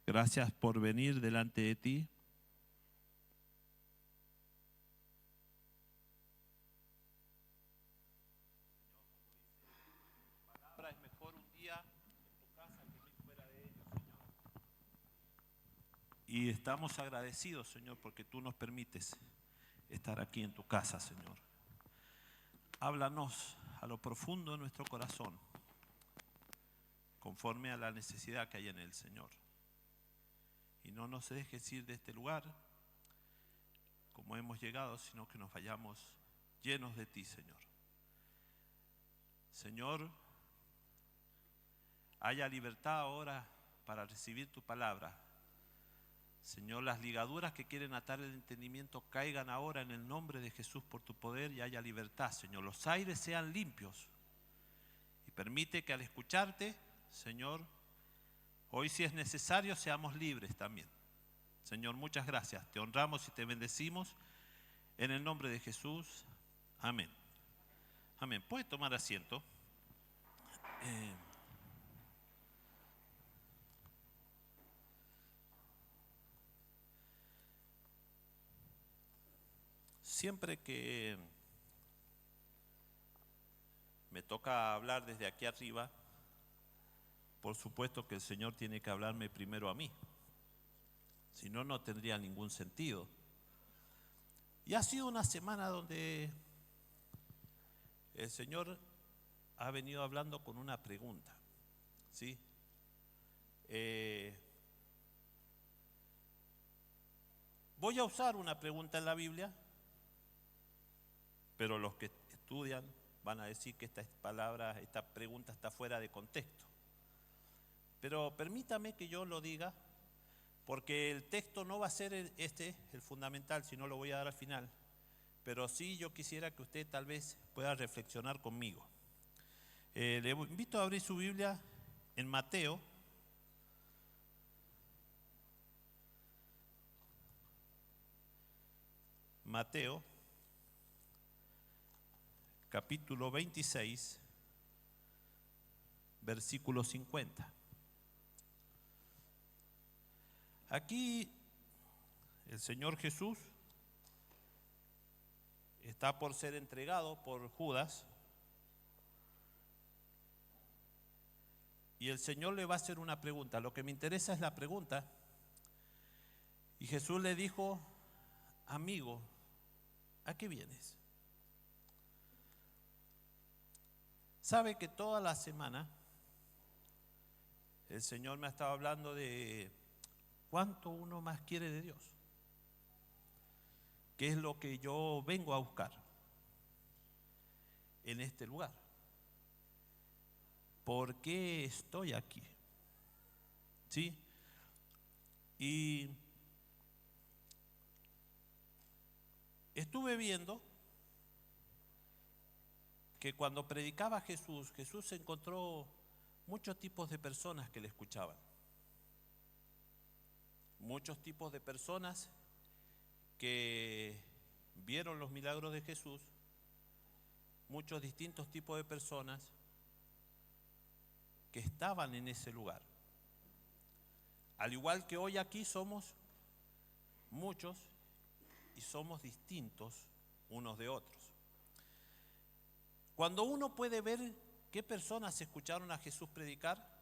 Gracias por venir delante de ti. Palabra es mejor un día en tu casa que mil fuera de ellos, Señor. Y estamos agradecidos, Señor, porque tú nos permites estar aquí en tu casa, Señor. Háblanos a lo profundo de nuestro corazón, conforme a la necesidad que hay en él, Señor. Y no nos dejes ir de este lugar como hemos llegado, sino que nos vayamos llenos de ti, Señor. Señor, haya libertad ahora para recibir tu palabra. Señor, las ligaduras que quieren atar el entendimiento caigan ahora en el nombre de Jesús por tu poder y haya libertad, Señor. Los aires sean limpios y permite que al escucharte, Señor, hoy si es necesario seamos libres también. Señor, muchas gracias. Te honramos y te bendecimos en el nombre de Jesús. Amén. Amén. ¿Puede tomar asiento? Siempre que me toca hablar desde aquí arriba, por supuesto que el Señor tiene que hablarme primero a mí. Si no, no tendría ningún sentido. Y ha sido una semana donde el Señor ha venido hablando con una pregunta, ¿sí? Voy a usar una pregunta en la Biblia, pero los que estudian van a decir que esta pregunta está fuera de contexto. Pero permítame que yo lo diga, porque el texto no va a ser el fundamental, sino lo voy a dar al final. Pero sí yo quisiera que usted tal vez pueda reflexionar conmigo. Le invito a abrir su Biblia en Mateo. Mateo, capítulo 26, versículo 50. Aquí el Señor Jesús está por ser entregado por Judas y el Señor le va a hacer una pregunta. Lo que me interesa es la pregunta. Y Jesús le dijo: amigo, ¿a qué vienes? Sabe que toda la semana el Señor me ha estado hablando de cuánto uno más quiere de Dios. ¿Qué es lo que yo vengo a buscar en este lugar? ¿Por qué estoy aquí? ¿Sí? Y estuve viendo que cuando predicaba Jesús, Jesús encontró muchos tipos de personas que le escuchaban. Muchos tipos de personas que vieron los milagros de Jesús, muchos distintos tipos de personas que estaban en ese lugar. Al igual que hoy aquí somos muchos y somos distintos unos de otros. Cuando uno puede ver qué personas escucharon a Jesús predicar,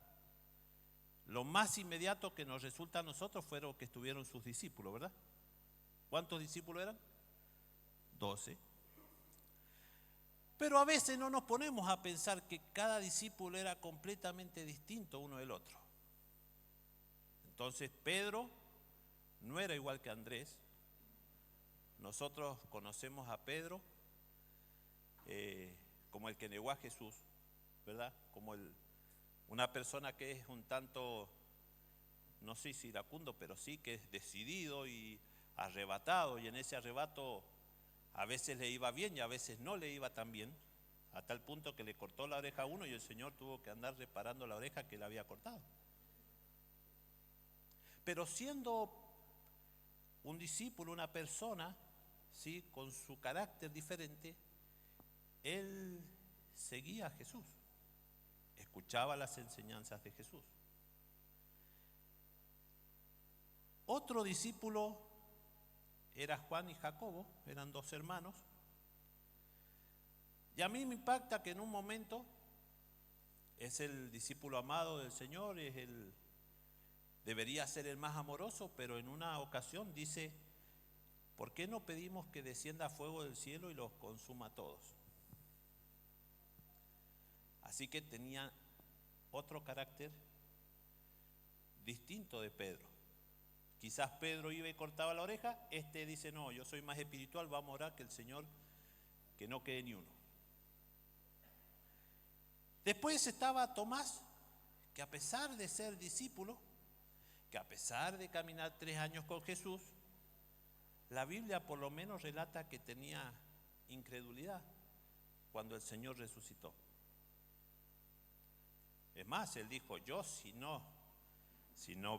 lo más inmediato que nos resulta a nosotros fueron que estuvieron sus discípulos, ¿verdad? ¿Cuántos discípulos eran? 12. Pero a veces no nos ponemos a pensar que cada discípulo era completamente distinto uno del otro. Entonces Pedro no era igual que Andrés. Nosotros conocemos a Pedro como el que negó a Jesús, ¿verdad? Como una persona que es un tanto, no sé si iracundo, pero sí que es decidido y arrebatado, y en ese arrebato a veces le iba bien y a veces no le iba tan bien, a tal punto que le cortó la oreja a uno y el Señor tuvo que andar reparando la oreja que le había cortado. Pero siendo un discípulo, una persona, ¿sí?, con su carácter diferente, él seguía a Jesús, escuchaba las enseñanzas de Jesús. Otro discípulo era Juan y Jacobo, eran 2 hermanos. Y a mí me impacta que en un momento es el discípulo amado del Señor, debería ser el más amoroso, pero en una ocasión dice: ¿por qué no pedimos que descienda fuego del cielo y los consuma a todos? Así que tenía otro carácter distinto de Pedro. Quizás Pedro iba y cortaba la oreja, dice: no, yo soy más espiritual, vamos a orar que el Señor, que no quede ni uno. Después estaba Tomás, que a pesar de ser discípulo, que a pesar de caminar 3 años con Jesús, la Biblia por lo menos relata que tenía incredulidad cuando el Señor resucitó. Es más, él dijo: yo si no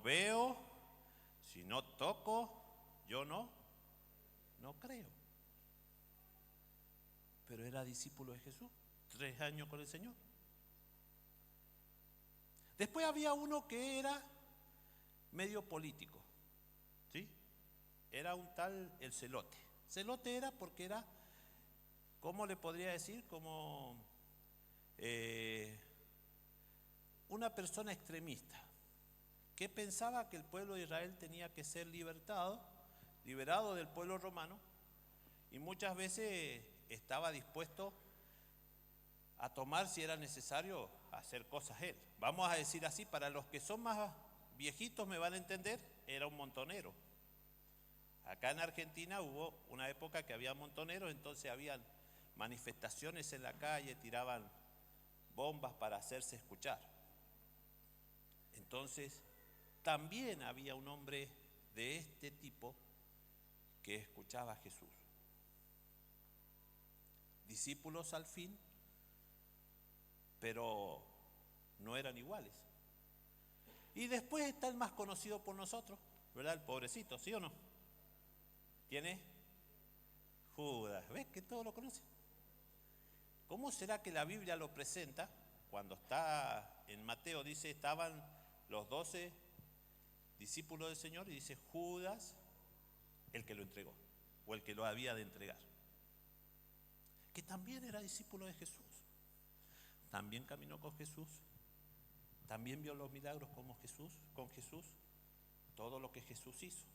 veo, si no toco, yo no creo. Pero era discípulo de Jesús, 3 años con el Señor. Después había uno que era medio político, ¿sí? Era un tal el celote. Celote era porque era, ¿cómo le podría decir? Como una persona extremista, que pensaba que el pueblo de Israel tenía que ser liberado del pueblo romano, y muchas veces estaba dispuesto a tomar, si era necesario, a hacer cosas él. Vamos a decir así, para los que son más viejitos me van a entender, era un montonero. Acá en Argentina hubo una época que había montoneros, entonces habían manifestaciones en la calle, tiraban bombas para hacerse escuchar. Entonces, también había un hombre de este tipo que escuchaba a Jesús. Discípulos al fin, pero no eran iguales. Y después está el más conocido por nosotros, ¿verdad? El pobrecito, ¿sí o no? ¿Quién es? Judas. ¿Ves que todos lo conocen? ¿Cómo será que la Biblia lo presenta? Cuando está en Mateo dice: estaban los 12 discípulos del Señor, y dice Judas, el que lo entregó, o el que lo había de entregar, que también era discípulo de Jesús. También caminó con Jesús, también vio los milagros con Jesús, todo lo que Jesús hizo.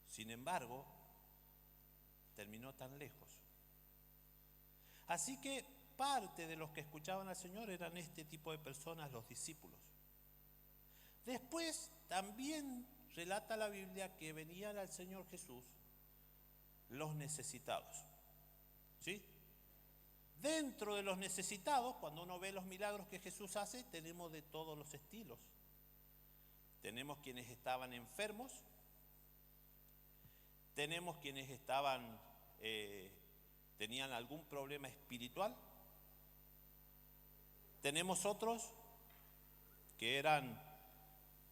Sin embargo, terminó tan lejos. Así que parte de los que escuchaban al Señor eran este tipo de personas, los discípulos. Después también relata la Biblia que venían al Señor Jesús los necesitados, ¿sí? Dentro de los necesitados, cuando uno ve los milagros que Jesús hace, tenemos de todos los estilos. Tenemos quienes estaban enfermos, tenemos quienes tenían algún problema espiritual, tenemos otros que eran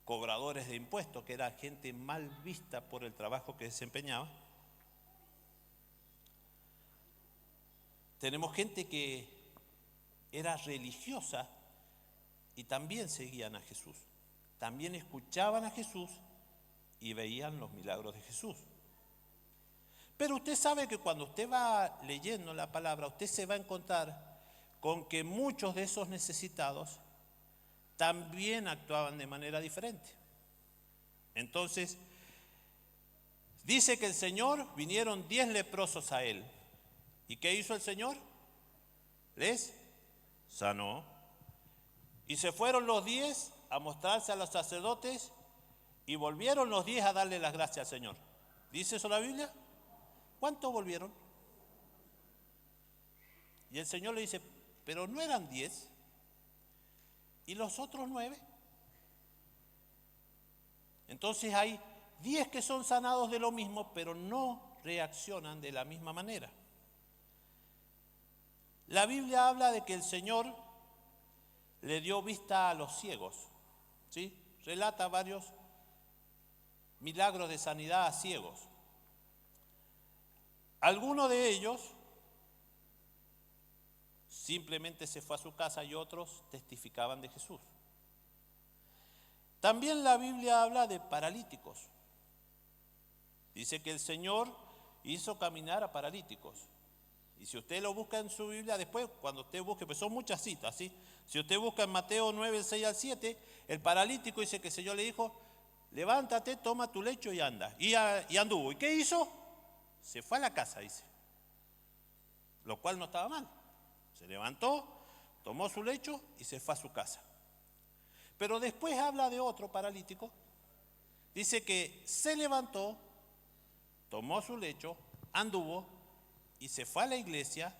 cobradores de impuestos, que era gente mal vista por el trabajo que desempeñaba. Tenemos gente que era religiosa y también seguían a Jesús, también escuchaban a Jesús y veían los milagros de Jesús. Pero usted sabe que cuando usted va leyendo la palabra, usted se va a encontrar con que muchos de esos necesitados también actuaban de manera diferente. Entonces, dice que el Señor, vinieron 10 leprosos a él. ¿Y qué hizo el Señor? Les sanó. Y se fueron los 10 a mostrarse a los sacerdotes y volvieron los 10 a darle las gracias al Señor. ¿Dice eso la Biblia? ¿Cuántos volvieron? Y el Señor le dice: pero no eran 10. ¿Y los otros 9? Entonces hay 10 que son sanados de lo mismo, pero no reaccionan de la misma manera. La Biblia habla de que el Señor le dio vista a los ciegos, ¿sí? Relata varios milagros de sanidad a ciegos. Algunos de ellos simplemente se fue a su casa y otros testificaban de Jesús. También la Biblia habla de paralíticos. Dice que el Señor hizo caminar a paralíticos. Y si usted lo busca en su Biblia, después, cuando usted busque, pues son muchas citas, ¿sí? Si usted busca en Mateo 9, el 6 al 7, el paralítico dice que el Señor le dijo, levántate, toma tu lecho y anda. Y anduvo. ¿Y qué hizo? Se fue a la casa, dice. Lo cual no estaba mal. Se levantó, tomó su lecho y se fue a su casa. Pero después habla de otro paralítico. Dice que se levantó, tomó su lecho, anduvo y se fue a la iglesia,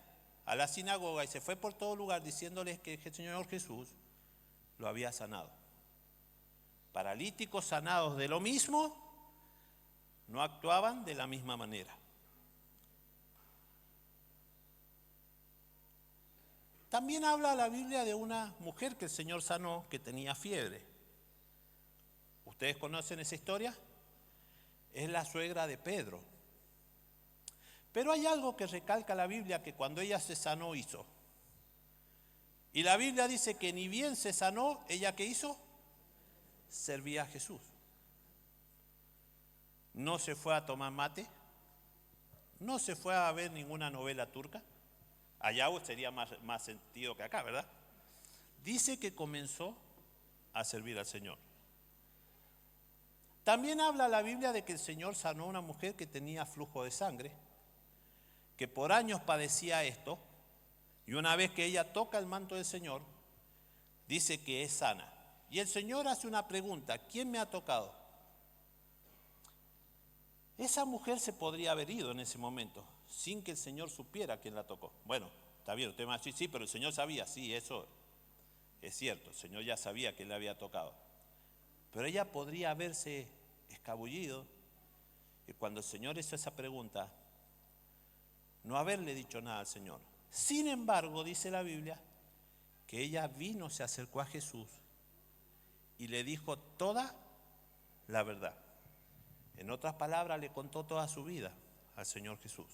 a la sinagoga, y se fue por todo lugar diciéndoles que el Señor Jesús lo había sanado. Paralíticos sanados de lo mismo, no actuaban de la misma manera. También habla la Biblia de una mujer que el Señor sanó, que tenía fiebre. ¿Ustedes conocen esa historia? Es la suegra de Pedro. Pero hay algo que recalca la Biblia que cuando ella se sanó hizo. Y la Biblia dice que ni bien se sanó, ¿ella qué hizo? Servía a Jesús. No se fue a tomar mate, no se fue a ver ninguna novela turca. Allá sería más sentido que acá, ¿verdad? Dice que comenzó a servir al Señor. También habla la Biblia de que el Señor sanó a una mujer que tenía flujo de sangre, que por años padecía esto, y una vez que ella toca el manto del Señor, dice que es sana. Y el Señor hace una pregunta, ¿quién me ha tocado? Esa mujer se podría haber ido en ese momento, sin que el Señor supiera quién la tocó. Bueno, está bien, usted me va a decir, sí, pero el Señor sabía, sí, eso es cierto, el Señor ya sabía que le había tocado. Pero ella podría haberse escabullido y cuando el Señor hizo esa pregunta, no haberle dicho nada al Señor. Sin embargo, dice la Biblia, que ella vino, se acercó a Jesús y le dijo toda la verdad. En otras palabras, le contó toda su vida al Señor Jesús.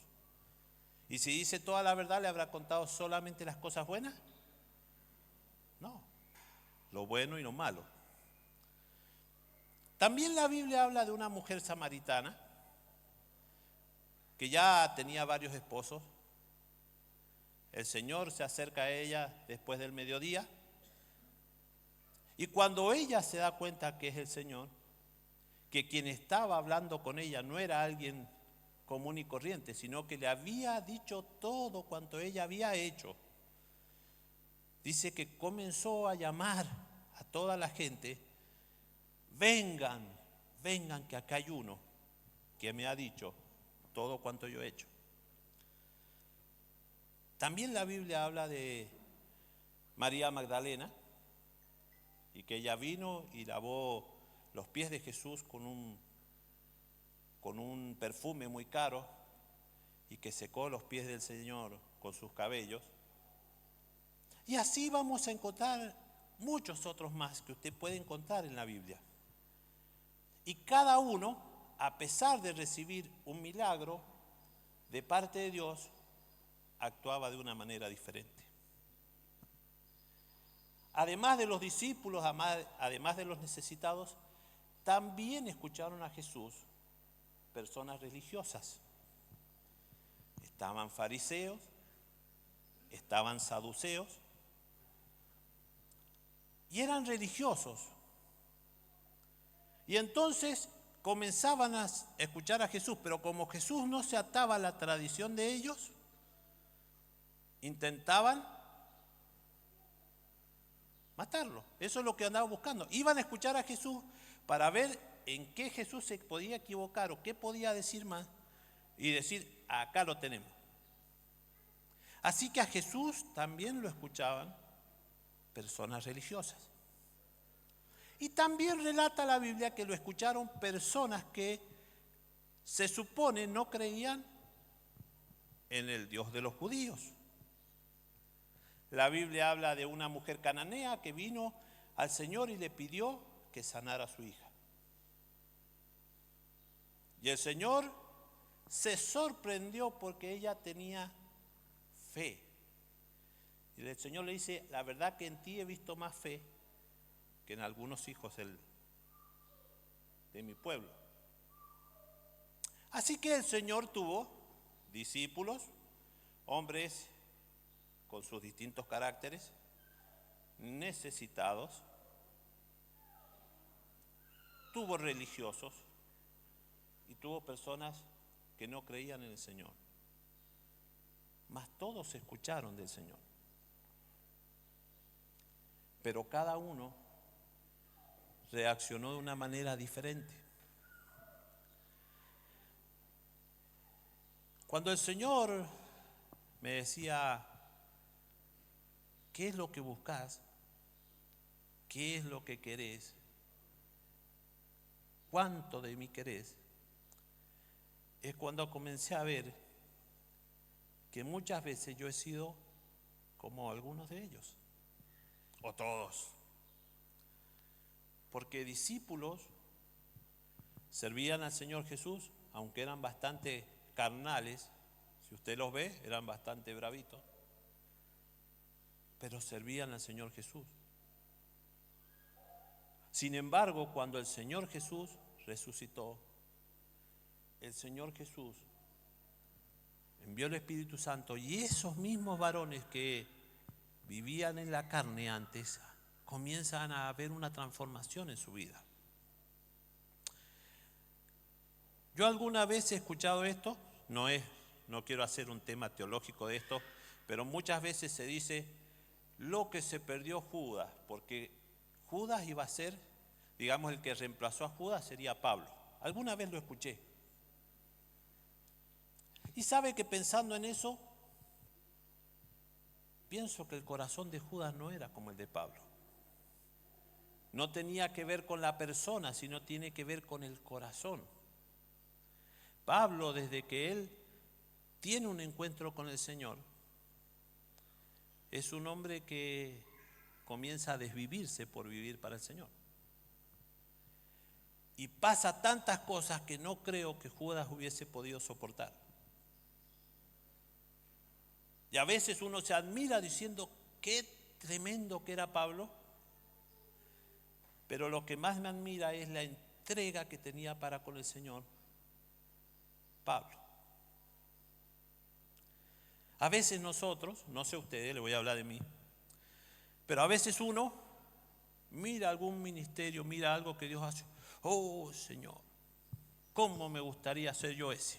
Y si dice toda la verdad, ¿le habrá contado solamente las cosas buenas? No, lo bueno y lo malo. También la Biblia habla de una mujer samaritana que ya tenía varios esposos. El Señor se acerca a ella después del mediodía y cuando ella se da cuenta que es el Señor, que quien estaba hablando con ella no era alguien común y corriente, sino que le había dicho todo cuanto ella había hecho. Dice que comenzó a llamar a toda la gente, vengan, vengan que acá hay uno que me ha dicho todo cuanto yo he hecho. También la Biblia habla de María Magdalena y que ella vino y lavó los pies de Jesús con un perfume muy caro y que secó los pies del Señor con sus cabellos. Y así vamos a encontrar muchos otros más que usted puede encontrar en la Biblia. Y cada uno, a pesar de recibir un milagro de parte de Dios, actuaba de una manera diferente. Además de los discípulos, además de los necesitados, también escucharon a Jesús personas religiosas. Estaban fariseos, estaban saduceos y eran religiosos. Y entonces comenzaban a escuchar a Jesús, pero como Jesús no se ataba a la tradición de ellos, intentaban matarlo. Eso es lo que andaban buscando. Iban a escuchar a Jesús para ver en qué Jesús se podía equivocar o qué podía decir más y decir, acá lo tenemos. Así que a Jesús también lo escuchaban personas religiosas. Y también relata la Biblia que lo escucharon personas que se supone no creían en el Dios de los judíos. La Biblia habla de una mujer cananea que vino al Señor y le pidió que sanara a su hija. Y el Señor se sorprendió porque ella tenía fe. Y el Señor le dice, la verdad que en ti he visto más fe que en algunos hijos de mi pueblo. Así que el Señor tuvo discípulos, hombres con sus distintos caracteres, necesitados, tuvo religiosos y tuvo personas que no creían en el Señor. Mas todos escucharon del Señor. Pero cada uno reaccionó de una manera diferente. Cuando el Señor me decía, ¿qué es lo que buscas? ¿Qué es lo que querés? ¿Cuánto de mí querés? Es cuando comencé a ver que muchas veces yo he sido como algunos de ellos, o todos. Porque discípulos servían al Señor Jesús, aunque eran bastante carnales, si usted los ve, eran bastante bravitos, pero servían al Señor Jesús. Sin embargo, cuando el Señor Jesús resucitó, el Señor Jesús envió el Espíritu Santo y esos mismos varones que vivían en la carne antes, comienzan a ver una transformación en su vida. Yo alguna vez he escuchado esto, no quiero hacer un tema teológico de esto, pero muchas veces se dice lo que se perdió Judas, porque Judas iba a ser, digamos, el que reemplazó a Judas sería Pablo. Alguna vez lo escuché. Y sabe que pensando en eso, pienso que el corazón de Judas no era como el de Pablo. No tenía que ver con la persona, sino tiene que ver con el corazón. Pablo, desde que él tiene un encuentro con el Señor, es un hombre que comienza a desvivirse por vivir para el Señor. Y pasa tantas cosas que no creo que Judas hubiese podido soportar. Y a veces uno se admira diciendo qué tremendo que era Pablo, pero lo que más me admira es la entrega que tenía para con el Señor Pablo. A veces nosotros, no sé ustedes, le voy a hablar de mí, pero a veces uno mira algún ministerio, mira algo que Dios hace. Oh Señor, ¿cómo me gustaría ser yo ese?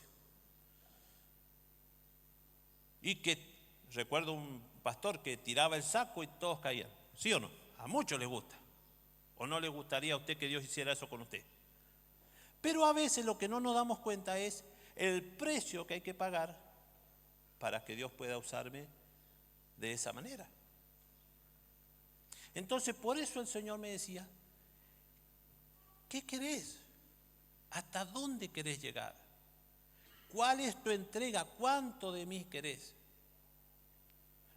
Y que recuerdo un pastor que tiraba el saco y todos caían. ¿Sí o no? A muchos les gusta. ¿O no les gustaría a usted que Dios hiciera eso con usted? Pero a veces lo que no nos damos cuenta es el precio que hay que pagar para que Dios pueda usarme de esa manera. Entonces, por eso el Señor me decía, ¿qué querés? ¿Hasta dónde querés llegar? ¿Cuál es tu entrega? ¿Cuánto de mí querés?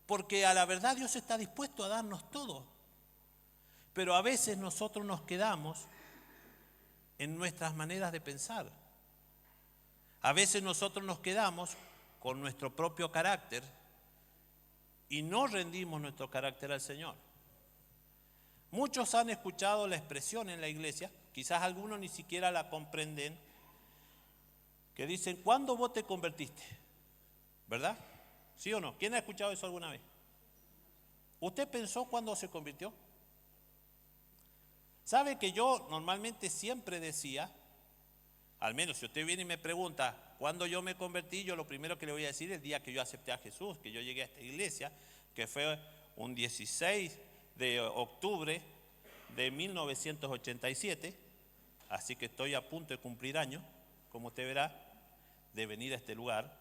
Porque a la verdad Dios está dispuesto a darnos todo. Pero a veces nosotros nos quedamos en nuestras maneras de pensar. A veces nosotros nos quedamos con nuestro propio carácter y no rendimos nuestro carácter al Señor. Muchos han escuchado la expresión en la iglesia, quizás algunos ni siquiera la comprenden, que dicen, ¿cuándo vos te convertiste? ¿Verdad? ¿Sí o no? ¿Quién ha escuchado eso alguna vez? ¿Usted pensó cuándo se convirtió? ¿Sabe que yo normalmente siempre decía, al menos si usted viene y me pregunta, ¿cuándo yo me convertí? Yo lo primero que le voy a decir es el día que yo acepté a Jesús, que yo llegué a esta iglesia, que fue un 16 de octubre de 1987, así que estoy a punto de cumplir años, como usted verá, de venir a este lugar.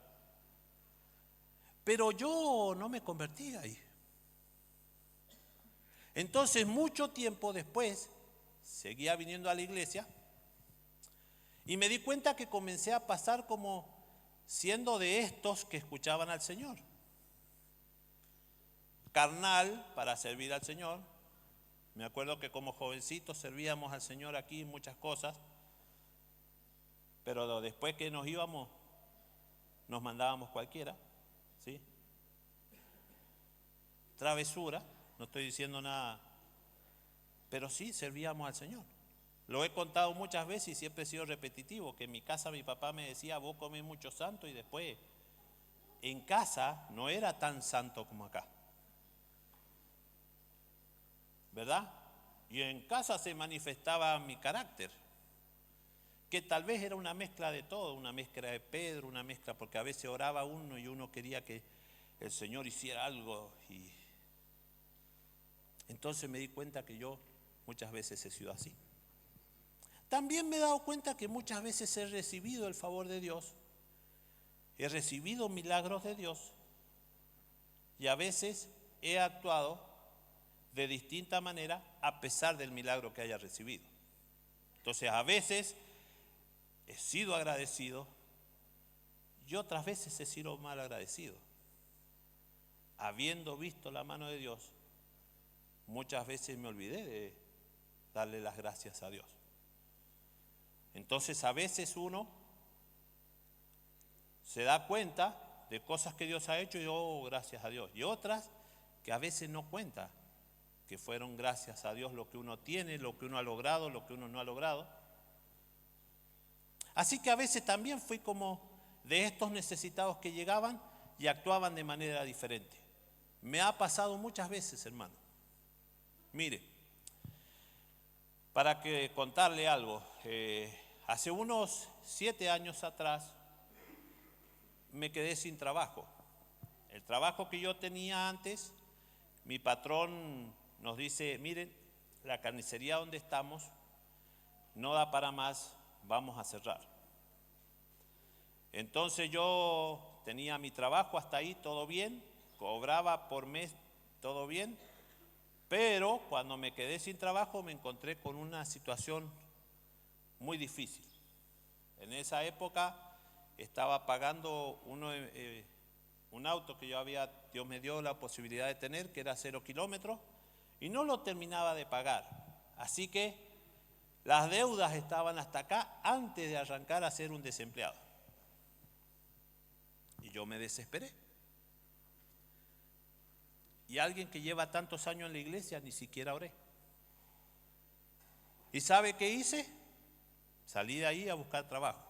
Pero yo no me convertí ahí. Entonces, mucho tiempo después, seguía viniendo a la iglesia y me di cuenta que comencé a pasar como siendo de estos que escuchaban al Señor. Carnal para servir al Señor. Me acuerdo que como jovencitos servíamos al Señor aquí en muchas cosas, pero después que nos íbamos, nos mandábamos cualquiera, ¿sí? Travesura, no estoy diciendo nada, pero sí servíamos al Señor. Lo he contado muchas veces y siempre he sido repetitivo, que en mi casa mi papá me decía, vos comés mucho santo, y después en casa no era tan santo como acá, ¿verdad? Y en casa se manifestaba mi carácter, que tal vez era una mezcla de todo, una mezcla de Pedro, una mezcla, porque a veces oraba uno y uno quería que el Señor hiciera algo, y entonces me di cuenta que yo muchas veces he sido así. También me he dado cuenta que muchas veces he recibido el favor de Dios, he recibido milagros de Dios, y a veces he actuado de distinta manera a pesar del milagro que haya recibido. Entonces a veces he sido agradecido y otras veces he sido mal agradecido. Habiendo visto la mano de Dios, muchas veces me olvidé de darle las gracias a Dios. Entonces a veces uno se da cuenta de cosas que Dios ha hecho y gracias a Dios. Y otras que a veces no cuenta que fueron gracias a Dios lo que uno tiene, lo que uno ha logrado, lo que uno no ha logrado. Así que a veces también fui como de estos necesitados que llegaban y actuaban de manera diferente. Me ha pasado muchas veces, hermano. Mire, para que contarle algo, hace unos 7 años atrás me quedé sin trabajo. El trabajo que yo tenía antes, mi patrón nos dice, miren, la carnicería donde estamos no da para más, vamos a cerrar. Entonces yo tenía mi trabajo hasta ahí, todo bien, cobraba por mes, todo bien, pero cuando me quedé sin trabajo me encontré con una situación muy difícil. En esa época estaba pagando un auto que Dios me dio la posibilidad de tener, que era 0 kilómetros, y no lo terminaba de pagar. Así que las deudas estaban hasta acá antes de arrancar a ser un desempleado. Y yo me desesperé. Y alguien que lleva tantos años en la iglesia, ni siquiera oré. ¿Y sabe qué hice? Salí de ahí a buscar trabajo.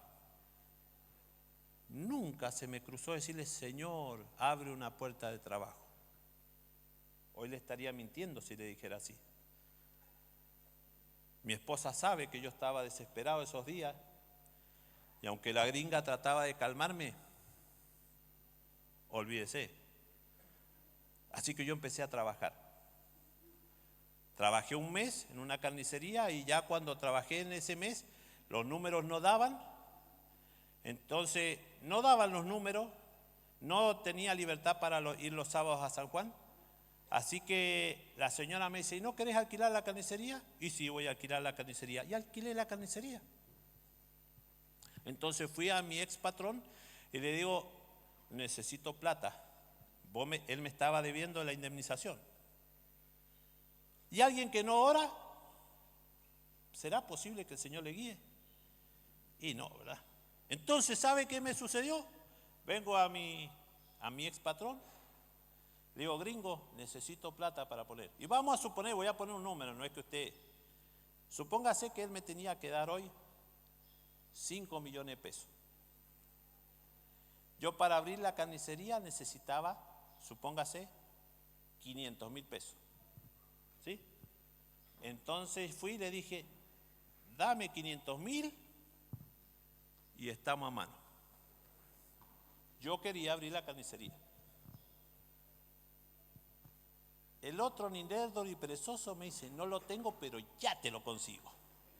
Nunca se me cruzó decirle, Señor, abre una puerta de trabajo. Hoy le estaría mintiendo si le dijera así. Mi esposa sabe que yo estaba desesperado esos días, y aunque la gringa trataba de calmarme, olvídese. Así que yo empecé a trabajar. Trabajé un mes en una carnicería, y ya cuando trabajé en ese mes, los números no daban. Entonces, no daban los números, no tenía libertad para ir los sábados a San Juan. Así que la señora me dice, ¿y no querés alquilar la carnicería? Y sí, voy a alquilar la carnicería. Y alquilé la carnicería. Entonces fui a mi ex patrón y le digo, necesito plata. Él me estaba debiendo la indemnización. ¿Y alguien que no ora? ¿Será posible que el Señor le guíe? Y no, ¿verdad? Entonces, ¿sabe qué me sucedió? Vengo a mi ex patrón, le digo, gringo, necesito plata para poner. Y vamos a suponer, voy a poner un número, no es que usted, supóngase que él me tenía que dar hoy 5 millones de pesos. Yo para abrir la carnicería necesitaba, supóngase, 500,000 pesos. ¿Sí? Entonces fui y le dije, dame 500,000 y estamos a mano. Yo quería abrir la carnicería. El otro, ni lerdo ni perezoso, me dice, no lo tengo, pero ya te lo consigo.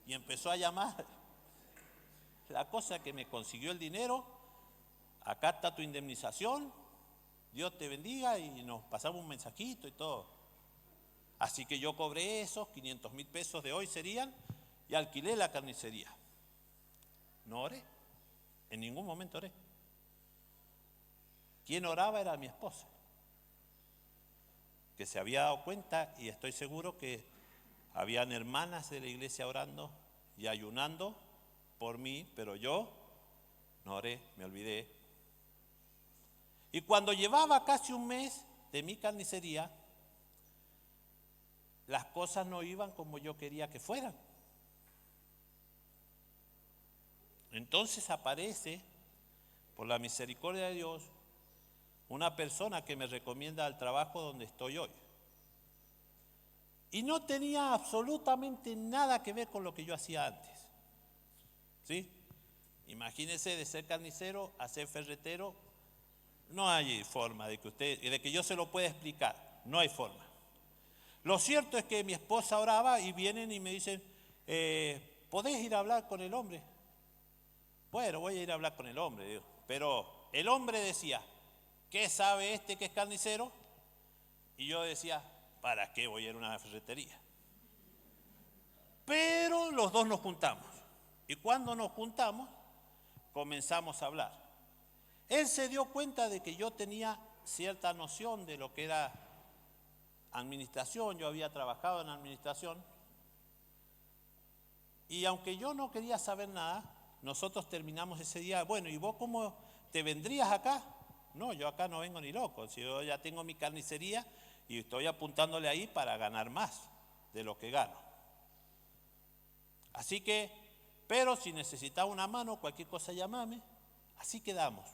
Y empezó a llamar. La cosa que me consiguió el dinero, acá está tu indemnización, Dios te bendiga, y nos pasamos un mensajito y todo. Así que yo cobré esos 500,000 pesos de hoy serían, y alquilé la carnicería. No oré, en ningún momento oré. Quien oraba era mi esposa, que se había dado cuenta, y estoy seguro que habían hermanas de la iglesia orando y ayunando por mí, pero yo no oré, me olvidé. Y cuando llevaba casi un mes de mi carnicería, las cosas no iban como yo quería que fueran. Entonces aparece, por la misericordia de Dios, una persona que me recomienda al trabajo donde estoy hoy. Y no tenía absolutamente nada que ver con lo que yo hacía antes. ¿Sí? Imagínese de ser carnicero a ser ferretero. No hay forma de que yo se lo pueda explicar. No hay forma. Lo cierto es que mi esposa oraba y vienen y me dicen, ¿podés ir a hablar con el hombre? Bueno, voy a ir a hablar con el hombre, digo. Pero el hombre decía, ¿qué sabe este que es carnicero? Y yo decía, ¿para qué voy a ir a una ferretería? Pero los dos nos juntamos. Y cuando nos juntamos, comenzamos a hablar. Él se dio cuenta de que yo tenía cierta noción de lo que era administración. Yo había trabajado en administración. Y aunque yo no quería saber nada, nosotros terminamos ese día. Bueno, ¿y vos cómo te vendrías acá? No, yo acá no vengo ni loco. Si yo ya tengo mi carnicería y estoy apuntándole ahí para ganar más de lo que gano. Así que, pero si necesitaba una mano, cualquier cosa llámame. Así quedamos.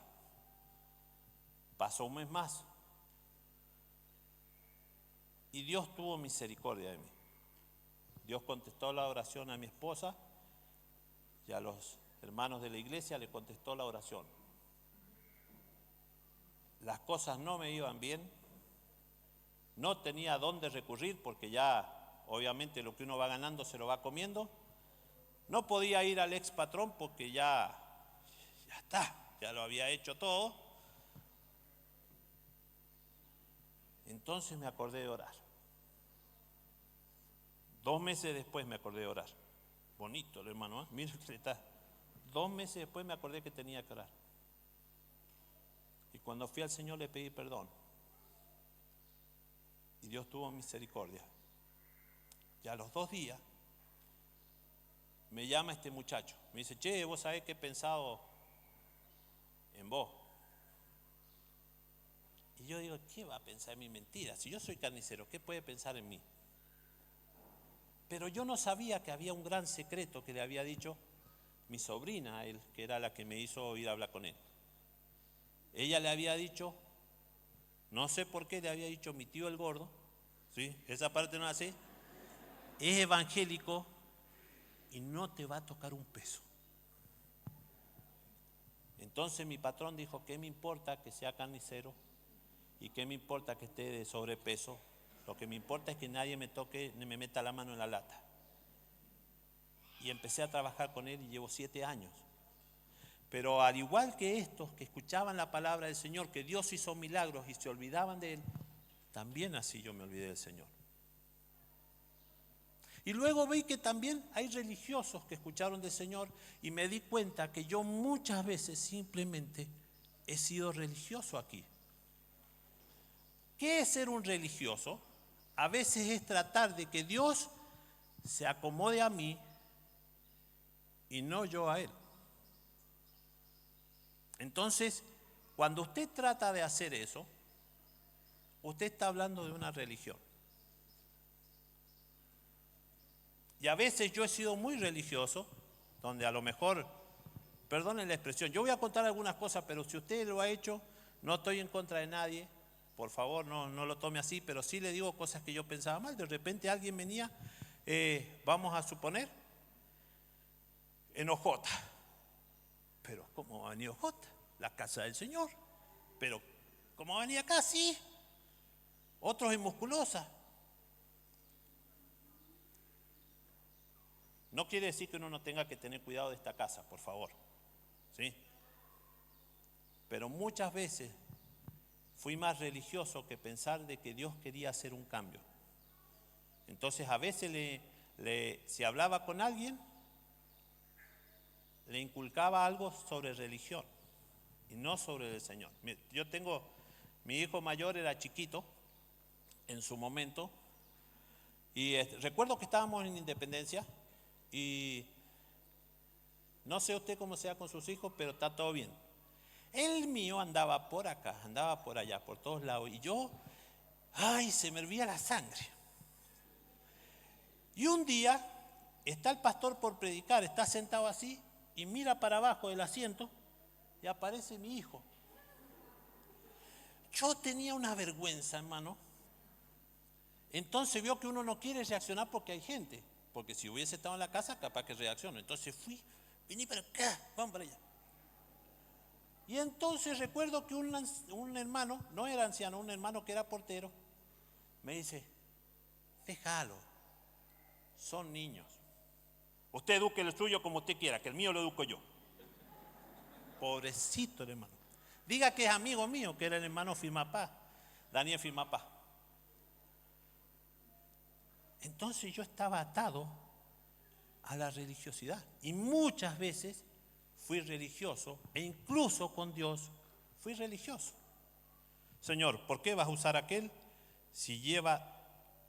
Pasó un mes más. Y Dios tuvo misericordia de mí. Dios contestó la oración a mi esposa y a los hermanos de la iglesia le contestó la oración. Las cosas no me iban bien. No tenía dónde recurrir porque ya obviamente lo que uno va ganando se lo va comiendo. No podía ir al ex patrón porque ya está, ya lo había hecho todo. Entonces me acordé de orar. 2 meses después me acordé de orar. Bonito el hermano, ¿eh? Mira que está. 2 meses después me acordé que tenía que orar. Y cuando fui al Señor le pedí perdón. Y Dios tuvo misericordia. Y a los 2 días me llama este muchacho. Me dice, che, vos sabés que he pensado en vos. Y yo digo, ¿qué va a pensar en mi mentira? Si yo soy carnicero, ¿qué puede pensar en mí? Pero yo no sabía que había un gran secreto que le había dicho mi sobrina a él, que era la que me hizo ir a hablar con él. Ella le había dicho, no sé por qué le había dicho mi tío el gordo, ¿sí? Esa parte no es así. Es evangélico y no te va a tocar un peso. Entonces mi patrón dijo, ¿qué me importa que sea carnicero? ¿Y qué me importa que esté de sobrepeso? Lo que me importa es que nadie me toque, ni me meta la mano en la lata. Y empecé a trabajar con él y llevo 7 años. Pero al igual que estos que escuchaban la palabra del Señor, que Dios hizo milagros y se olvidaban de Él, también así yo me olvidé del Señor. Y luego vi que también hay religiosos que escucharon del Señor y me di cuenta que yo muchas veces simplemente he sido religioso aquí. ¿Qué es ser un religioso? A veces es tratar de que Dios se acomode a mí y no yo a Él. Entonces, cuando usted trata de hacer eso, usted está hablando de una religión. Y a veces yo he sido muy religioso, donde a lo mejor, perdonen la expresión, yo voy a contar algunas cosas, pero si usted lo ha hecho, no estoy en contra de nadie. Por favor, no lo tome así, pero sí le digo cosas que yo pensaba mal. De repente alguien venía, vamos a suponer, en Ojota. Pero ¿cómo va a venir Ojota? La casa del Señor. Pero ¿cómo va a venir acá? Sí. Otros en Musculosa. No quiere decir que uno no tenga que tener cuidado de esta casa, por favor. ¿Sí? Pero muchas veces fui más religioso que pensar de que Dios quería hacer un cambio. Entonces a veces si hablaba con alguien, le inculcaba algo sobre religión y no sobre el Señor. Mi hijo mayor era chiquito en su momento y recuerdo que estábamos en Independencia y no sé usted cómo sea con sus hijos, pero está todo bien. El mío andaba por acá, andaba por allá, por todos lados. Y yo, se me hervía la sangre. Y un día está el pastor por predicar, está sentado así y mira para abajo del asiento y aparece mi hijo. Yo tenía una vergüenza, hermano. Entonces vio que uno no quiere reaccionar porque hay gente. Porque si hubiese estado en la casa, capaz que reacciono. Entonces vení para acá, vamos para allá. Y entonces recuerdo que un hermano, no era anciano, un hermano que era portero, me dice, déjalo, son niños. Usted eduque el suyo como usted quiera, que el mío lo educo yo. Pobrecito el hermano. Diga que es amigo mío, que era el hermano Fimapá, Daniel Fimapá. Entonces yo estaba atado a la religiosidad. Y muchas veces fui religioso, e incluso con Dios fui religioso. Señor, ¿por qué vas a usar a aquel si lleva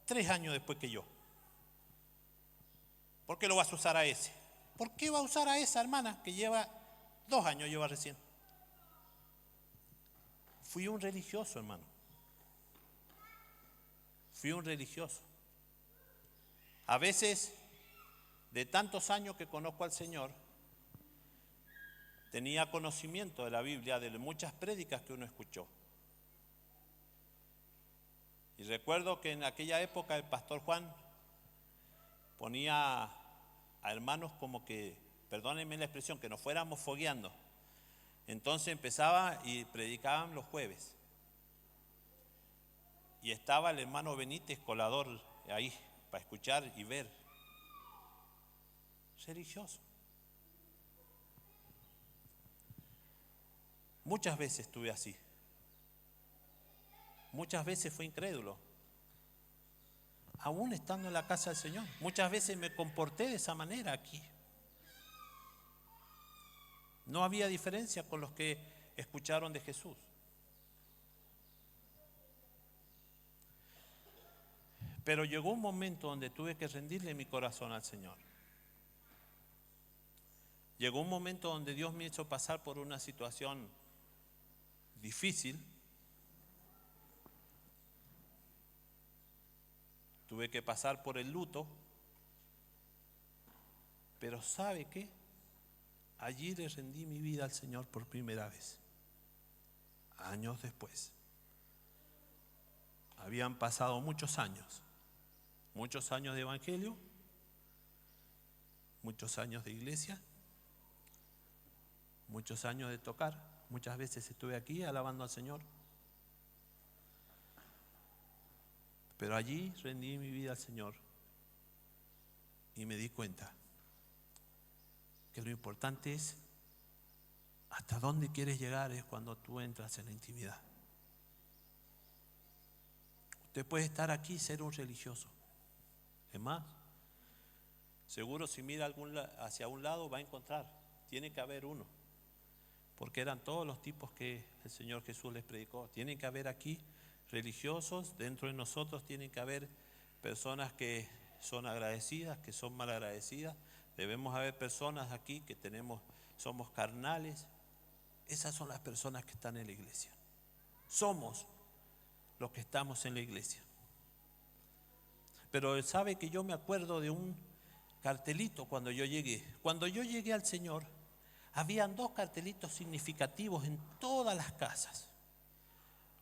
3 años después que yo? ¿Por qué lo vas a usar a ese? ¿Por qué va a usar a esa hermana que lleva 2 años, lleva recién? Fui un religioso, hermano. Fui un religioso. A veces, de tantos años que conozco al Señor, tenía conocimiento de la Biblia, de muchas prédicas que uno escuchó. Y recuerdo que en aquella época el pastor Juan ponía a hermanos como que, perdónenme la expresión, que nos fuéramos fogueando. Entonces empezaba y predicaban los jueves. Y estaba el hermano Benítez Colador ahí para escuchar y ver. Religioso. Muchas veces estuve así. Muchas veces fui incrédulo. Aún estando en la casa del Señor. Muchas veces me comporté de esa manera aquí. No había diferencia con los que escucharon de Jesús. Pero llegó un momento donde tuve que rendirle mi corazón al Señor. Llegó un momento donde Dios me hizo pasar por una situación difícil. Tuve que pasar por el luto. Pero ¿sabe qué? Allí le rendí mi vida al Señor por primera vez. Años después. Habían pasado muchos años de evangelio, muchos años de iglesia, muchos años de tocar. Muchas veces estuve aquí alabando al Señor. Pero allí rendí mi vida al Señor y me di cuenta que lo importante es hasta dónde quieres llegar es cuando tú entras en la intimidad. Usted puede estar aquí y ser un religioso. Es más, seguro si mira hacia un lado va a encontrar, tiene que haber uno, porque eran todos los tipos que el Señor Jesús les predicó. Tienen que haber aquí religiosos, dentro de nosotros tienen que haber personas que son agradecidas, que son mal agradecidas. Debemos haber personas aquí que somos carnales. Esas son las personas que están en la iglesia. Somos los que estamos en la iglesia. Pero sabe que yo me acuerdo de un cartelito cuando yo llegué. Cuando yo llegué al Señor, habían 2 cartelitos significativos en todas las casas.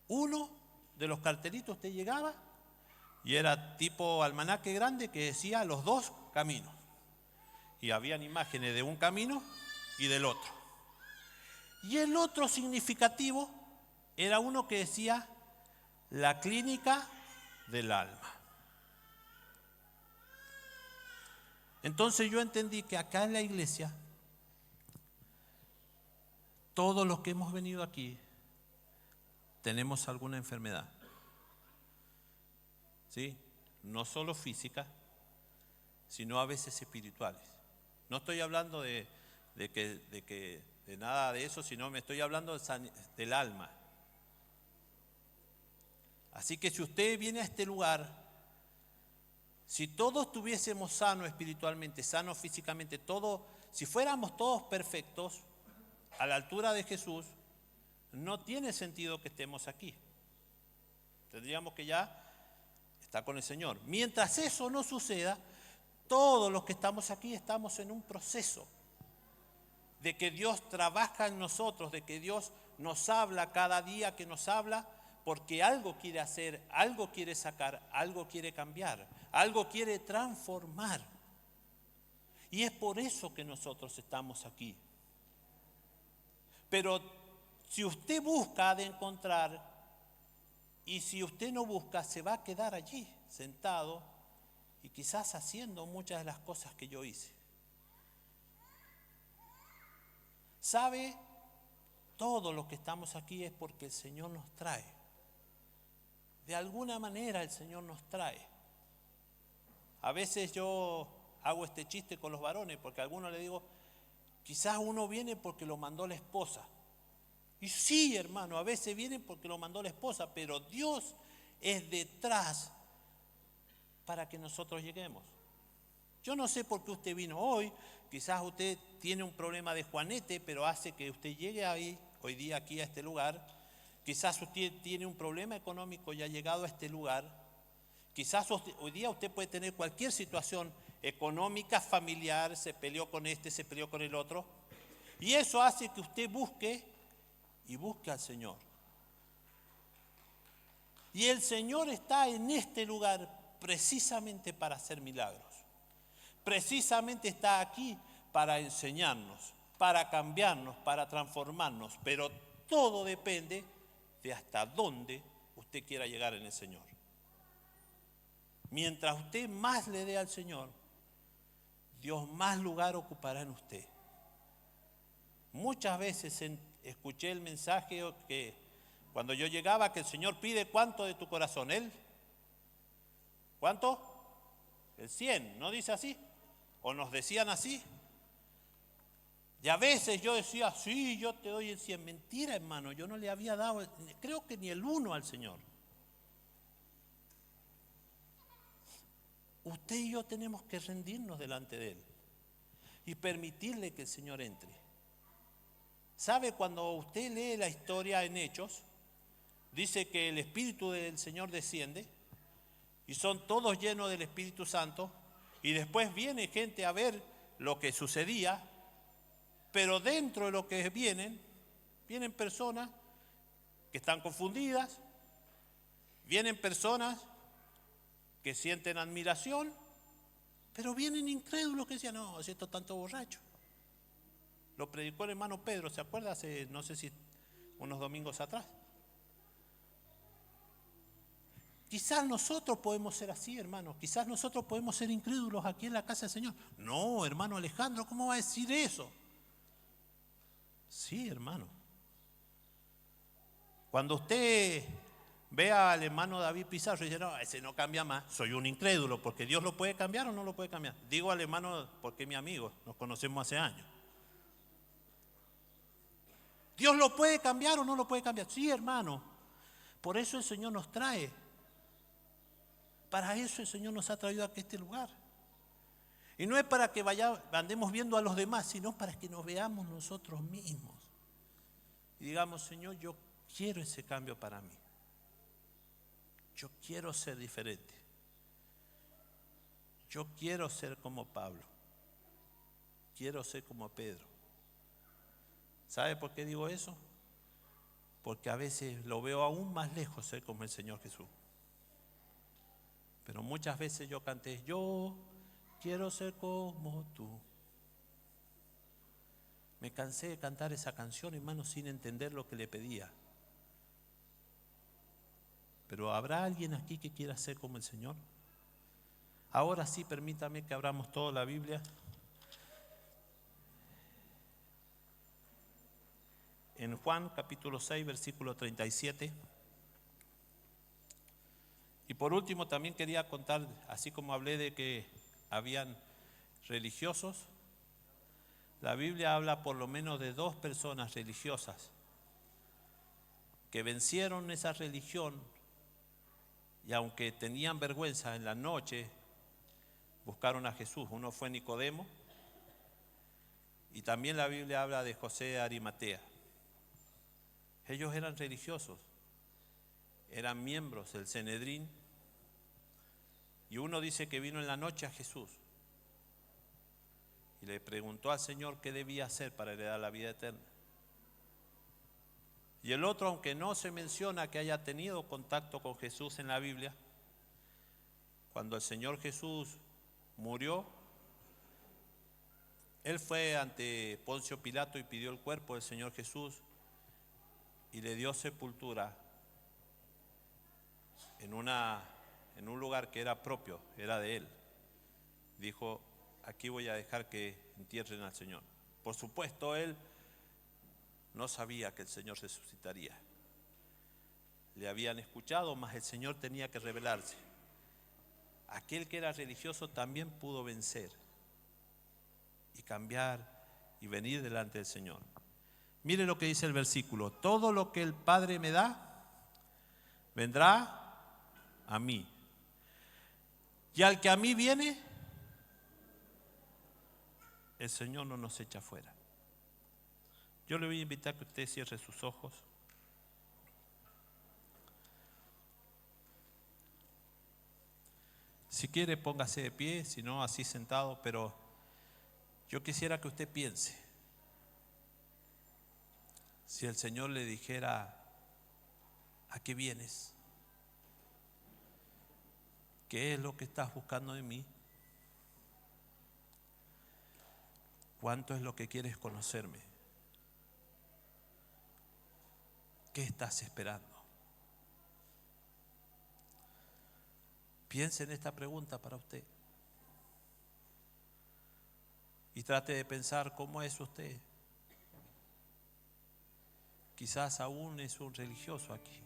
Uno de los cartelitos usted llegaba y era tipo almanaque grande que decía los 2 caminos. Y habían imágenes de un camino y del otro. Y el otro significativo era uno que decía la clínica del alma. Entonces yo entendí que acá en la iglesia, todos los que hemos venido aquí, tenemos alguna enfermedad. ¿Sí? No solo física, sino a veces espirituales. No estoy hablando de nada de eso, sino me estoy hablando del alma. Así que si usted viene a este lugar, si todos estuviésemos sanos espiritualmente, sanos físicamente, si fuéramos todos perfectos, a la altura de Jesús, no tiene sentido que estemos aquí. Tendríamos que ya estar con el Señor. Mientras eso no suceda, todos los que estamos aquí estamos en un proceso. de que Dios trabaja en nosotros, de que Dios nos habla cada día que nos habla, porque algo quiere hacer, algo quiere sacar, algo quiere cambiar, algo quiere transformar. Y es por eso que nosotros estamos aquí. Pero si usted busca, ha de encontrar, y si usted no busca, se va a quedar allí, sentado, y quizás haciendo muchas de las cosas que yo hice. ¿Sabe? Todo lo que estamos aquí es porque el Señor nos trae. De alguna manera el Señor nos trae. A veces yo hago este chiste con los varones, porque a algunos les digo, quizás uno viene porque lo mandó la esposa. Y sí, hermano, a veces viene porque lo mandó la esposa, pero Dios es detrás para que nosotros lleguemos. Yo no sé por qué usted vino hoy, quizás usted tiene un problema de juanete, pero hace que usted llegue ahí, hoy día aquí a este lugar. Quizás usted tiene un problema económico y ha llegado a este lugar. Quizás hoy día usted puede tener cualquier situación económica, familiar, se peleó con este, se peleó con el otro. Y eso hace que usted busque y busque al Señor. Y el Señor está en este lugar precisamente para hacer milagros. Precisamente está aquí para enseñarnos, para cambiarnos, para transformarnos. Pero todo depende de hasta dónde usted quiera llegar en el Señor. Mientras usted más le dé al Señor, Dios más lugar ocupará en usted. Muchas veces escuché el mensaje que cuando yo llegaba, que el Señor pide ¿cuánto de tu corazón? ¿Él? ¿Cuánto? El 100, ¿no dice así? ¿O nos decían así? Y a veces yo decía, sí, yo te doy el 100. Mentira, hermano, yo no le había dado, creo que ni el 1 al Señor. Usted y yo tenemos que rendirnos delante de Él y permitirle que el Señor entre. ¿Sabe? Cuando usted lee la historia en Hechos, dice que el Espíritu del Señor desciende y son todos llenos del Espíritu Santo, y después viene gente a ver lo que sucedía, pero dentro de lo que vienen personas que están confundidas, vienen personas que sienten admiración, pero vienen incrédulos que decían, no, esto es tanto borracho. Lo predicó el hermano Pedro, ¿se acuerda? Hace, no sé si unos domingos atrás. Quizás nosotros podemos ser así, hermano. Quizás nosotros podemos ser incrédulos aquí en la casa del Señor. No, hermano Alejandro, ¿cómo va a decir eso? Sí, hermano. Cuando usted ve al hermano David Pizarro y dice, no, ese no cambia más, soy un incrédulo, porque Dios lo puede cambiar o no lo puede cambiar. Digo al hermano porque es mi amigo, nos conocemos hace años. ¿Dios lo puede cambiar o no lo puede cambiar? Sí, hermano. Por eso el Señor nos trae. Para eso el Señor nos ha traído a este lugar. Y no es para que andemos viendo a los demás, sino para que nos veamos nosotros mismos. Y digamos, Señor, yo quiero ese cambio para mí. Yo quiero ser diferente. Yo quiero ser como Pablo. Quiero ser como Pedro. ¿Sabe por qué digo eso? Porque a veces lo veo aún más lejos ser como el Señor Jesús. Pero muchas veces yo canté, yo quiero ser como tú. Me cansé de cantar esa canción, hermano, sin entender lo que le pedía. Pero ¿habrá alguien aquí que quiera ser como el Señor? Ahora sí, permítame que abramos toda la Biblia. En Juan capítulo 6, versículo 37. Y por último también quería contar, así como hablé de que habían religiosos, la Biblia habla por lo menos de 2 personas religiosas que vencieron esa religión y aunque tenían vergüenza en la noche, buscaron a Jesús. Uno fue Nicodemo y también la Biblia habla de José de Arimatea. Ellos eran religiosos, eran miembros del Sanedrín. Y uno dice que vino en la noche a Jesús. y le preguntó al Señor qué debía hacer para heredar la vida eterna. Y el otro, aunque no se menciona que haya tenido contacto con Jesús en la Biblia, cuando el Señor Jesús murió, él fue ante Poncio Pilato y pidió el cuerpo del Señor Jesús y le dio sepultura en un lugar que era propio, era de él. Dijo, aquí voy a dejar que entierren al Señor. Por supuesto, él no sabía que el Señor resucitaría. Le habían escuchado, mas el Señor tenía que revelarse. Aquel que era religioso también pudo vencer y cambiar y venir delante del Señor. Mire lo que dice el versículo: todo lo que el Padre me da, vendrá a mí. Y al que a mí viene, el Señor no nos echa fuera. Yo le voy a invitar a que usted cierre sus ojos. Si quiere, póngase de pie, si no, así sentado, pero yo quisiera que usted piense. Si el Señor le dijera, ¿a qué vienes? ¿Qué es lo que estás buscando de mí? ¿Cuánto es lo que quieres conocerme? ¿Qué estás esperando? Piense en esta pregunta para usted. Y trate de pensar cómo es usted. Quizás aún es un religioso aquí.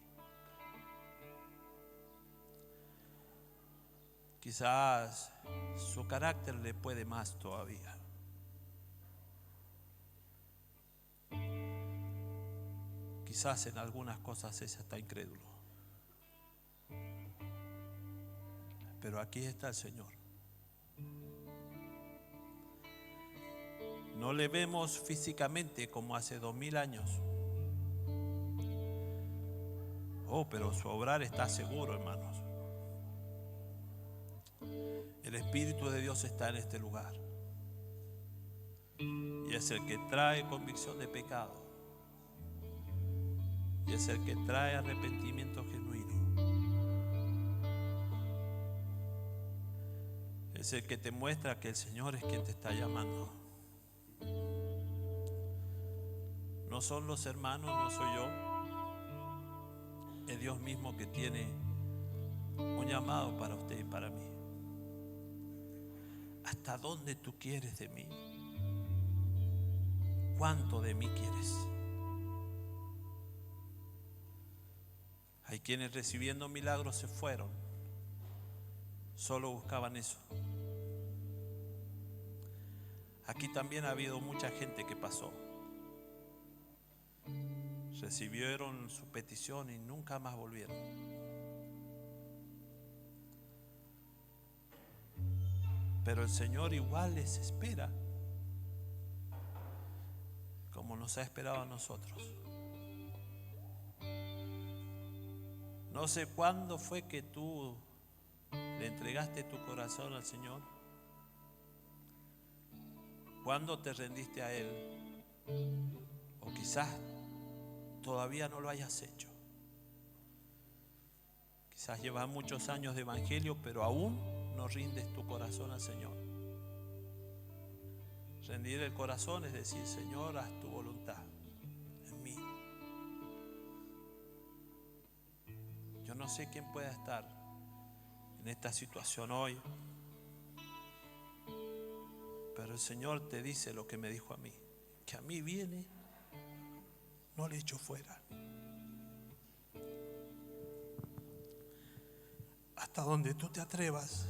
Quizás su carácter le puede más todavía. Quizás en algunas cosas ese está incrédulo. Pero aquí está el Señor. No le vemos físicamente como hace 2000 años. Oh, pero su obrar está seguro, hermanos. El Espíritu de Dios está en este lugar. Y es el que trae convicción de pecado. Y es el que trae arrepentimiento genuino. Es el que te muestra que el Señor es quien te está llamando. No son los hermanos, no soy yo. Es Dios mismo que tiene un llamado para usted y para mí. ¿Hasta dónde tú quieres de mí? ¿Cuánto de mí quieres? Hay quienes recibiendo milagros se fueron. Solo buscaban eso. Aquí también ha habido mucha gente que pasó. Recibieron su petición y nunca más volvieron. Pero el Señor igual les espera, como nos ha esperado a nosotros. No sé cuándo fue que tú le entregaste tu corazón al Señor. ¿Cuándo te rendiste a Él? O quizás todavía no lo hayas hecho. Quizás llevas muchos años de evangelio, pero aún no rindes tu corazón al Señor. Rendir el corazón es decir, Señor, haz tu voluntad en mí. Yo no sé quién pueda estar en esta situación hoy, pero el Señor te dice lo que me dijo a mí, que a mí viene, no le echo fuera. Hasta donde tú te atrevas,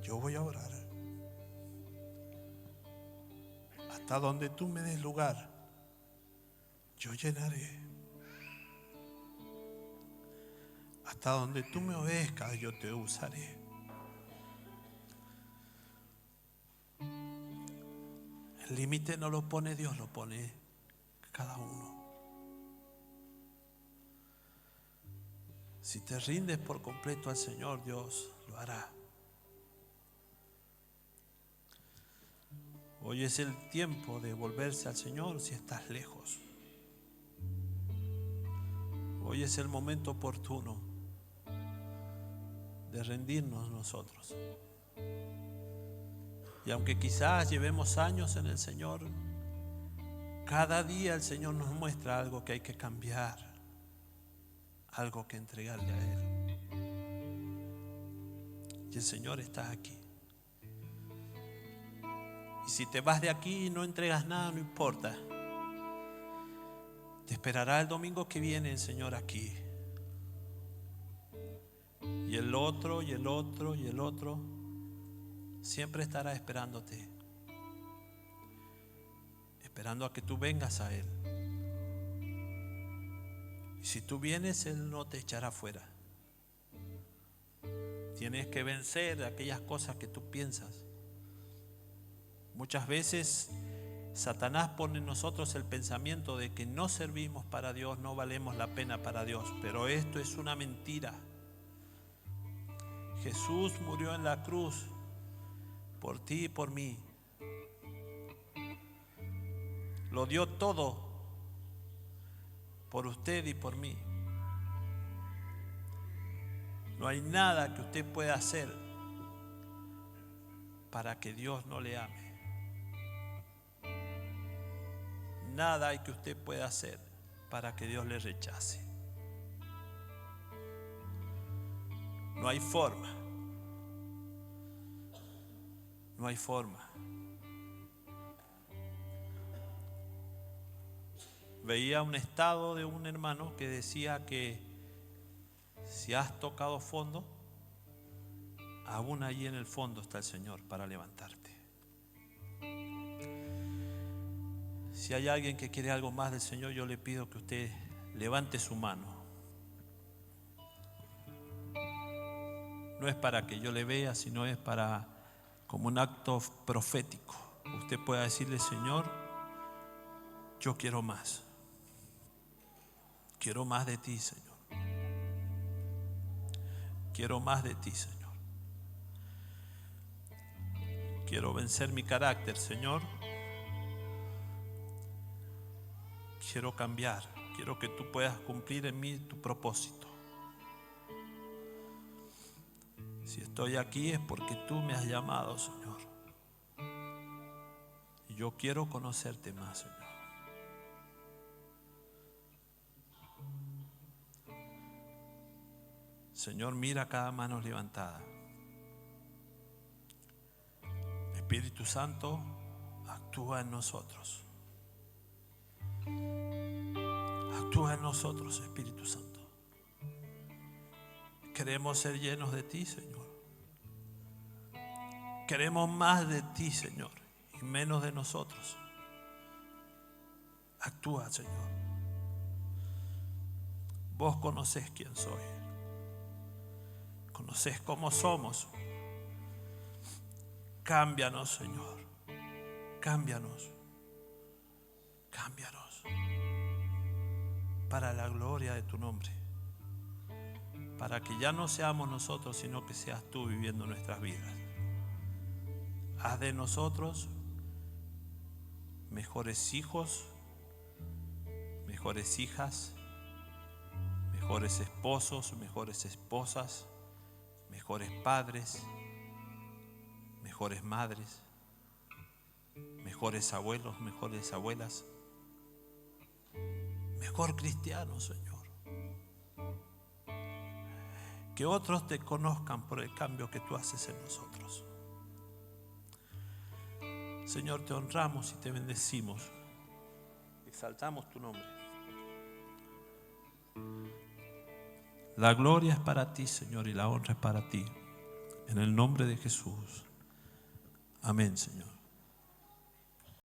yo voy a orar. Hasta donde tú me des lugar, yo llenaré. Hasta donde tú me obedezcas, yo te usaré. El límite no lo pone Dios, lo pone cada uno. Si te rindes por completo al Señor, Dios lo hará. Hoy es el tiempo de volverse al Señor si estás lejos. Hoy es el momento oportuno de rendirnos nosotros. Y aunque quizás llevemos años en el Señor, cada día el Señor nos muestra algo que hay que cambiar, algo que entregarle a Él. Y el Señor está aquí. Y si te vas de aquí y no entregas nada, no importa. Te esperará el domingo que viene el Señor aquí. Y el otro, y el otro, y el otro. Siempre estará esperándote. Esperando a que tú vengas a Él. Y si tú vienes, Él no te echará fuera. Tienes que vencer aquellas cosas que tú piensas. Muchas veces Satanás pone en nosotros el pensamiento de que no servimos para Dios, no valemos la pena para Dios. Pero esto es una mentira. Jesús murió en la cruz por ti y por mí. Lo dio todo por usted y por mí. No hay nada que usted pueda hacer para que Dios no le ame. Nada hay que usted pueda hacer para que Dios le rechace. No hay forma. No hay forma. Veía un estado de un hermano que decía que si has tocado fondo, aún allí en el fondo está el Señor para levantarte. Si hay alguien que quiere algo más del Señor, yo le pido que usted levante su mano. No es para que yo le vea, sino es para, como un acto profético. Usted pueda decirle: Señor, yo quiero más. Quiero más de ti, Señor. Quiero más de ti, Señor. Quiero vencer mi carácter, Señor. Quiero cambiar. Quiero que tú puedas cumplir en mí tu propósito. Si estoy aquí es porque tú me has llamado, Señor. Y yo quiero conocerte más, Señor. Señor, mira cada mano levantada. Espíritu Santo, actúa en nosotros. Actúa en nosotros, Espíritu Santo. Queremos ser llenos de ti, Señor. Queremos más de ti, Señor, y menos de nosotros. Actúa, Señor. Vos conocés quién soy. Conocés cómo somos. Cámbianos, Señor. Cámbianos. Cámbianos. Para la gloria de tu nombre. Para que ya no seamos nosotros, sino que seas tú viviendo nuestras vidas. Haz de nosotros mejores hijos, mejores hijas, mejores esposos, mejores esposas, mejores padres, mejores madres, mejores abuelos, mejores abuelas, mejor cristiano, Señor. Que otros te conozcan por el cambio que tú haces en nosotros. Señor, te honramos y te bendecimos. Exaltamos tu nombre. La gloria es para ti, Señor, y la honra es para ti. En el nombre de Jesús. Amén, Señor.